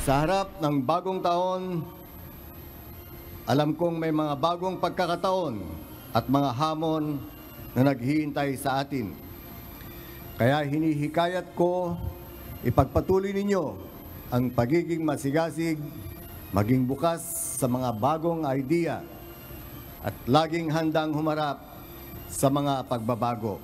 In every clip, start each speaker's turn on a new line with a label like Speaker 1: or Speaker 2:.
Speaker 1: Sa harap ng bagong taon, alam kong may mga bagong pagkakataon at mga hamon na naghihintay sa atin. Kaya hinihikayat ko, ipagpatuloy ninyo ang pagiging masigasig, maging bukas sa mga bagong idea at laging handang humarap sa mga pagbabago.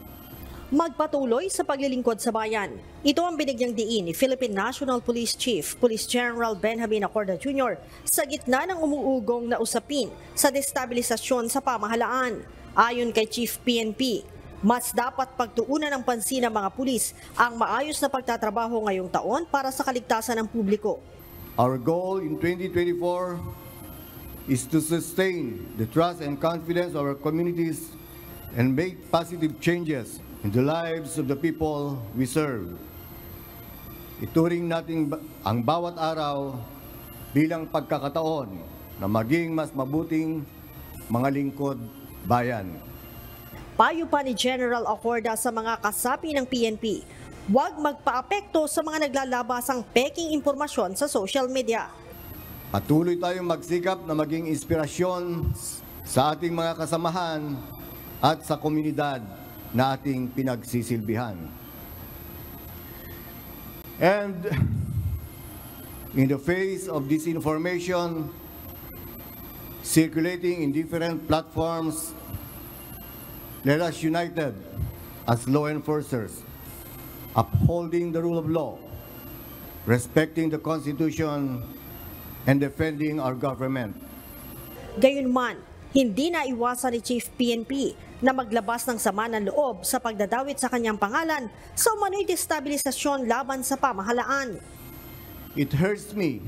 Speaker 2: Magpatuloy sa paglilingkod sa bayan. Ito ang binigyang diin ni Philippine National Police Chief, Police General Benjamin Acorda Jr. sa gitna ng umuugong na usapin sa destabilisasyon sa pamahalaan. Ayon kay Chief PNP, mas dapat pagtuunan ng pansin ng mga pulis ang maayos na pagtatrabaho ngayong taon para sa kaligtasan ng publiko.
Speaker 1: Our goal in 2024 is to sustain the trust and confidence of our communities and make positive changes in the lives of the people we serve. Ituring natin ang bawat araw bilang pagkakataon na maging mas mabuting mga lingkod bayan.
Speaker 2: Payo pa ni General Acorda sa mga kasapi ng PNP, huwag magpaapekto sa mga naglalabasang peking impormasyon sa social media.
Speaker 1: Patuloy tayong magsikap na maging inspirasyon sa ating mga kasamahan at sa komunidad na ating pinagsisilbihan. And in the face of disinformation circulating in different platforms, let us united as law enforcers, upholding the rule of law, respecting the Constitution, and defending our government.
Speaker 2: Gayunman, hindi na iwasan ni Chief PNP na maglabas ng sama ng loob sa pagdadawit sa kanyang pangalan sa umano'y destabilisasyon laban sa pamahalaan.
Speaker 1: It hurts me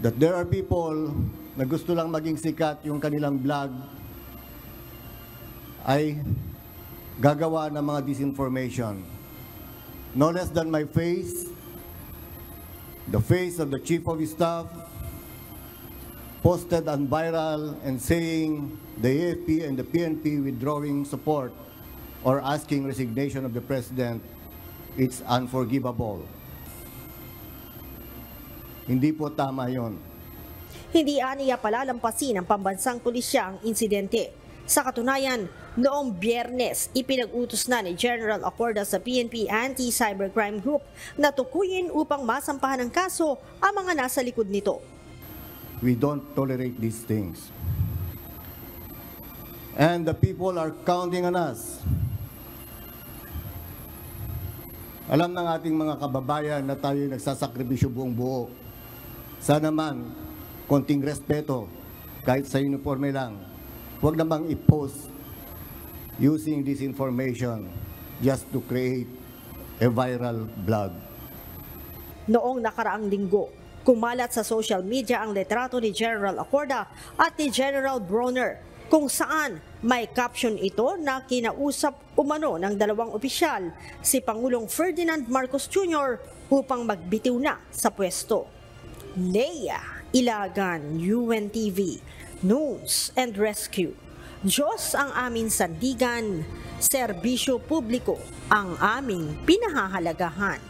Speaker 1: that there are people na gusto lang maging sikat yung kanilang blog ay gagawa ng mga disinformation. No less than my face, the face of the Chief of Staff, posted on viral and saying the AFP and the PNP withdrawing support or asking resignation of the President, it's unforgivable. Hindi po tama yon.
Speaker 2: Hindi aniya palalampasin ng pambansang pulisya ang insidente. Sa katunayan, noong Biyernes, ipinag-utos na ni General Acorda sa PNP Anti-Cybercrime Group na tukuyin upang masampahan ng kaso ang mga nasa likod nito.
Speaker 1: We don't tolerate these things. And the people are counting on us. Alam ng ating mga kababayan na tayo nagsasakripisyo buong buo. Sana man, konting respeto, kahit sa uniforme lang. Huwag namang i-post using this information just to create a viral blog.
Speaker 2: Noong nakaraang linggo, kumalat sa social media ang litrato ni General Acorda at ni General Bronner kung saan may caption ito na kinausap umano ng dalawang opisyal, si Pangulong Ferdinand Marcos Jr. upang magbitiw na sa pwesto. Leia Ilagan, UNTV, News and Rescue. Diyos ang aming sandigan, serbisyo publiko ang aming pinahahalagahan.